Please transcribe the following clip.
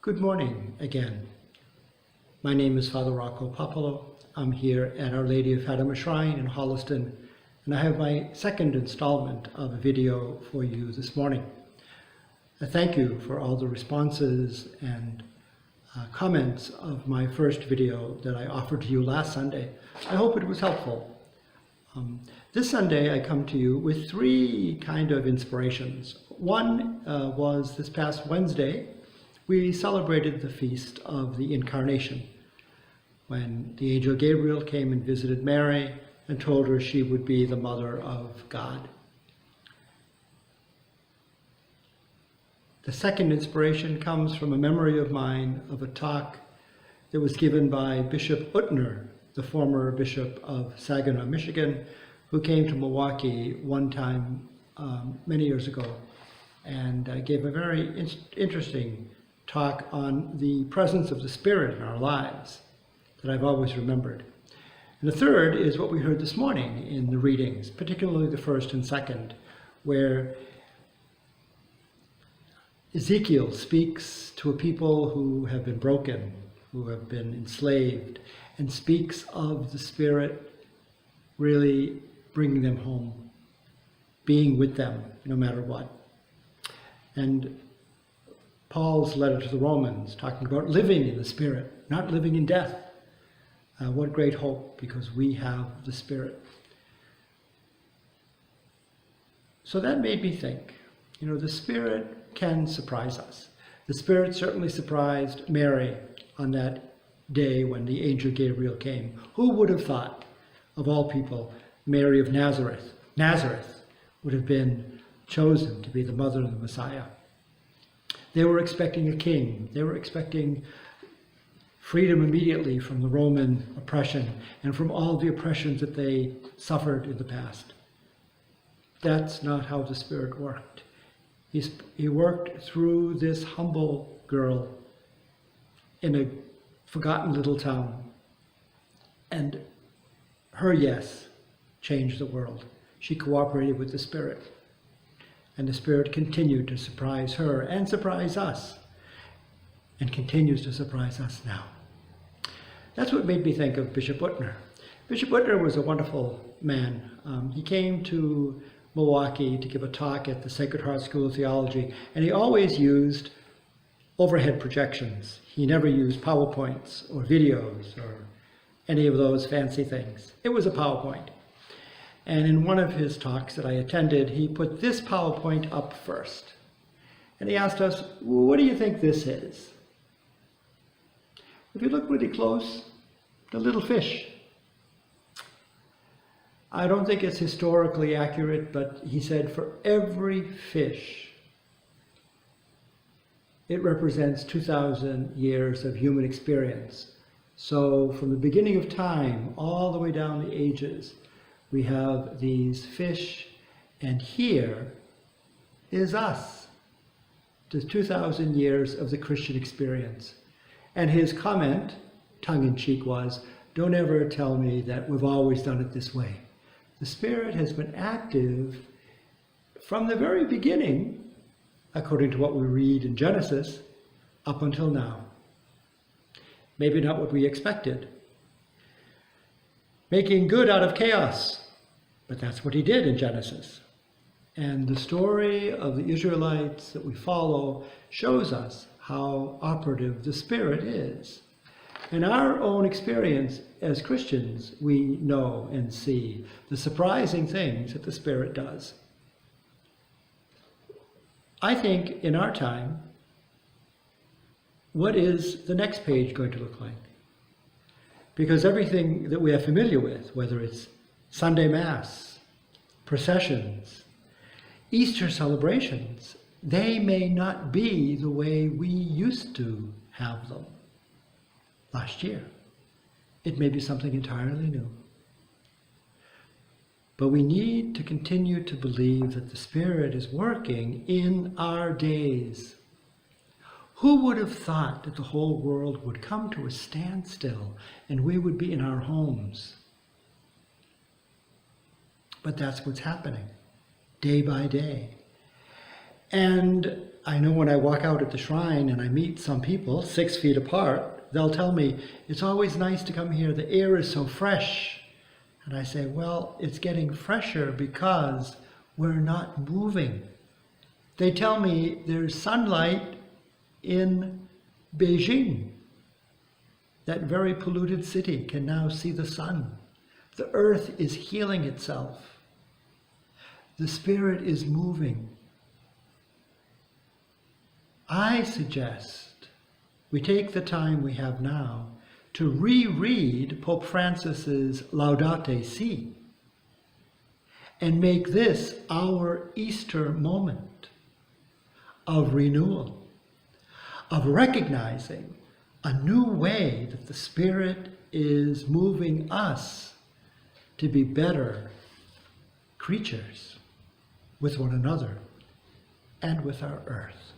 Good morning again. My name is Father Rocco Puopolo. I'm here at Our Lady of Fatima Shrine in Holliston, and I have my second installment of a video for you this morning. I thank you for all the responses and comments of my first video that I offered to you last Sunday. I hope it was helpful. This Sunday I come to you with three kind of inspirations. One was this past Wednesday. We celebrated the feast of the Incarnation, when the angel Gabriel came and visited Mary and told her she would be the mother of God. The second inspiration comes from a memory of mine of a talk that was given by Bishop Utner, the former bishop of Saginaw, Michigan, who came to Milwaukee one time many years ago and gave a very interesting talk on the presence of the Spirit in our lives that I've always remembered. And the third is what we heard this morning in the readings, particularly the first and second, where Ezekiel speaks to a people who have been broken, who have been enslaved, and speaks of the Spirit really bringing them home, being with them no matter what. And Paul's letter to the Romans, talking about living in the Spirit, not living in death. What great hope, because we have the Spirit. So that made me think, the Spirit can surprise us. The Spirit certainly surprised Mary on that day when the angel Gabriel came. Who would have thought, of all people, Mary of Nazareth? Nazareth would have been chosen to be the mother of the Messiah. They were expecting a king. They were expecting freedom immediately from the Roman oppression and from all the oppressions that they suffered in the past. That's not how the Spirit worked. He worked through this humble girl in a forgotten little town. And her yes changed the world. She cooperated with the Spirit. And the Spirit continued to surprise her and surprise us, and continues to surprise us now. That's what made me think of Bishop Utner. Bishop Utner was a wonderful man. He came to Milwaukee to give a talk at the Sacred Heart School of Theology, and he always used overhead projections. He never used PowerPoints or videos or any of those fancy things. It was a PowerPoint. And in one of his talks that I attended, he put this PowerPoint up first. And he asked us, well, what do you think this is? If you look really close, the little fish. I don't think it's historically accurate, but he said for every fish, it represents 2,000 years of human experience. So from the beginning of time, all the way down the ages, we have these fish, and here is us, the 2,000 years of the Christian experience. And his comment, tongue-in-cheek, was, don't ever tell me that we've always done it this way. The Spirit has been active from the very beginning, according to what we read in Genesis, up until now. Maybe not what we expected. Making good out of chaos. But that's what he did in Genesis. And the story of the Israelites that we follow shows us how operative the Spirit is. In our own experience as Christians, we know and see the surprising things that the Spirit does. I think in our time, what is the next page going to look like? Because everything that we are familiar with, whether it's Sunday Mass, processions, Easter celebrations, they may not be the way we used to have them last year. It may be something entirely new. But we need to continue to believe that the Spirit is working in our days. Who would have thought that the whole world would come to a standstill and we would be in our homes? But that's what's happening, day by day. And I know when I walk out at the shrine and I meet some people 6 feet apart, they'll tell me, it's always nice to come here, the air is so fresh. And I say, well, it's getting fresher because we're not moving. They tell me there's sunlight in Beijing. That very polluted city can now see the sun. The earth is healing itself. The Spirit is moving. I suggest we take the time we have now to reread Pope Francis's Laudate Si and make this our Easter moment of renewal, of recognizing a new way that the Spirit is moving us to be better creatures with one another and with our earth.